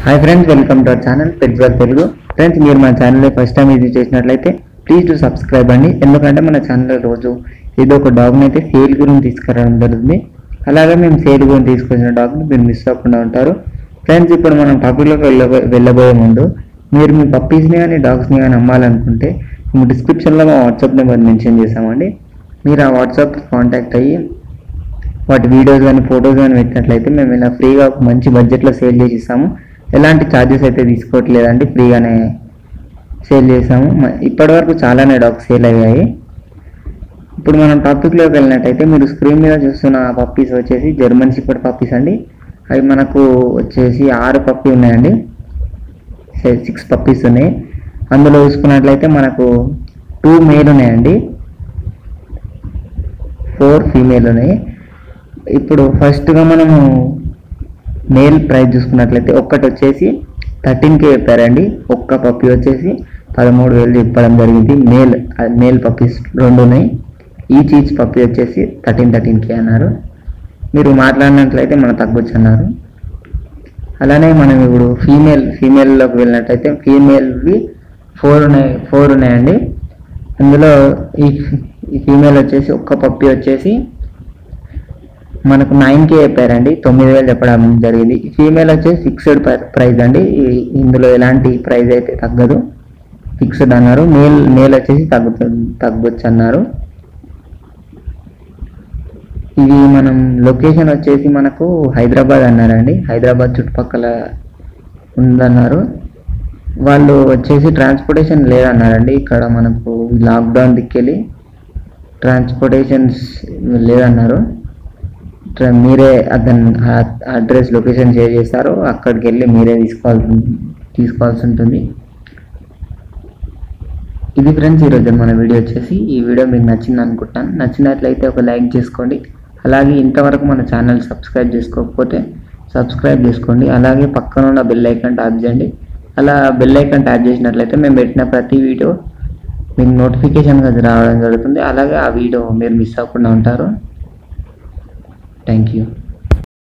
Hi friends, welcome to our channel pets world Telugu. Friends, మీరు మన channel first time visit చేసినట్లయితే please to subscribe అండి. ఎందుకంటే మన ఛానల్లో రోజు ఏదో ఒక డాగ్ని అయితే సేల్ గురించి తీసుకురావడం జరుగుతుంది. అలాగే మేము సేల్ గురించి తీసుకొచ్చిన డాగ్ని మీరు మిస్ అవ్వకుండా ఉంటారు. ఫ్రెండ్స్, ఇప్పుడు మనం టాపిక్లోకి వెళ్ళబోయే ముందు మీరు మీ పప్పీస్ని కానీ డాగ్స్ని కానీ అమ్మాలనుకుంటే మేము డిస్క్రిప్షన్లో మా వాట్సాప్ నెంబర్ మెన్షన్ చేసామండి. మీరు ఆ వాట్సాప్ కాంటాక్ట్ అయ్యి వాటి వీడియోస్ కానీ ఫొటోస్ కానీ పెట్టినట్లయితే మేము ఇలా ఫ్రీగా మంచి బడ్జెట్లో సేల్ చేసి ఇస్తాము. ఎలాంటి ఛార్జెస్ అయితే తీసుకోవట్లేదండి, ఫ్రీగానే సేల్ చేసాము. ఇప్పటివరకు చాలానే డాగ్స్ సేల్ అయ్యాయి. ఇప్పుడు మనం టాపిక్లోకి వెళ్ళినట్టయితే మీరు స్క్రీన్ మీద చూస్తున్న పప్పీస్ వచ్చేసి జర్మన్ షెపర్డ్ పప్పీస్ అండి. అవి మనకు వచ్చేసి 6 పప్పీ ఉన్నాయండి, 6 పప్పీస్ ఉన్నాయి. అందులో చూసుకున్నట్లయితే మనకు 2 మేల్ ఉన్నాయండి, 4 ఫీమేల్ ఉన్నాయి. ఇప్పుడు ఫస్ట్గా మనము మేల్ ప్రైస్ చూసుకున్నట్లయితే ఒక్కటి వచ్చేసి 13K చెప్పారండి. ఒక్క పప్పీ వచ్చేసి 13,000 చెప్పడం జరిగింది. మేల్ పప్పీస్ 2 ఉన్నాయి. ఈచ్ పప్పీ వచ్చేసి 13K అన్నారు. మీరు మాట్లాడినట్లయితే మనం తగ్గొచ్చు అన్నారు. అలానే మనం ఇప్పుడు ఫీమేల్లోకి వెళ్ళినట్టయితే ఫీమేల్వి 4 ఉన్నాయండి. అందులో ఈ ఫీమేల్ వచ్చేసి ఒక్క పప్పీ వచ్చేసి మనకు 9K చెప్పారండి, 9,000 చెప్పడం జరిగింది. ఫీమేల్ వచ్చేసి ఫిక్స్డ్ ప్రైస్ అండి, ఇందులో ఎలాంటి ప్రైస్ అయితే తగ్గదు, ఫిక్స్డ్ అన్నారు. మేల్ వచ్చేసి తగ్గొచ్చు అన్నారు. ఇది మనం లొకేషన్ వచ్చేసి మనకు హైదరాబాద్ అన్నారండి, హైదరాబాద్ చుట్టుపక్కల ఉందన్నారు. వాళ్ళు వచ్చేసి ట్రాన్స్పోర్టేషన్ లేదన్నారండి. ఇక్కడ మనకు లాక్డౌన్ దిక్కెళ్ళి ట్రాన్స్పోర్టేషన్స్ లేదన్నారు. మీరే అతని అడ్రస్ లొకేషన్ షేర్ చేస్తారు, అక్కడికి వెళ్ళి మీరే తీసుకోవాల్సి ఉంటుంది. ఇది ఫ్రెండ్స్ ఈరోజు మన వీడియో వచ్చేసి. ఈ వీడియో మీకు నచ్చింది అనుకుంటాను. నచ్చినట్లయితే ఒక లైక్ చేసుకోండి. అలాగే ఇంతవరకు మన ఛానల్ సబ్స్క్రైబ్ చేసుకోకపోతే సబ్స్క్రైబ్ చేసుకోండి. అలాగే పక్కన ఉన్న బెల్ ఐకాన్ ట్యాప్ చేయండి. అలా బెల్ ఐకాన్ ట్యాప్ చేసినట్లయితే మేము పెట్టిన ప్రతి వీడియో మీకు నోటిఫికేషన్గా రావడం జరుగుతుంది. అలాగే ఆ వీడియో మీరు మిస్ అవ్వకుండా ఉంటారు. Thank you.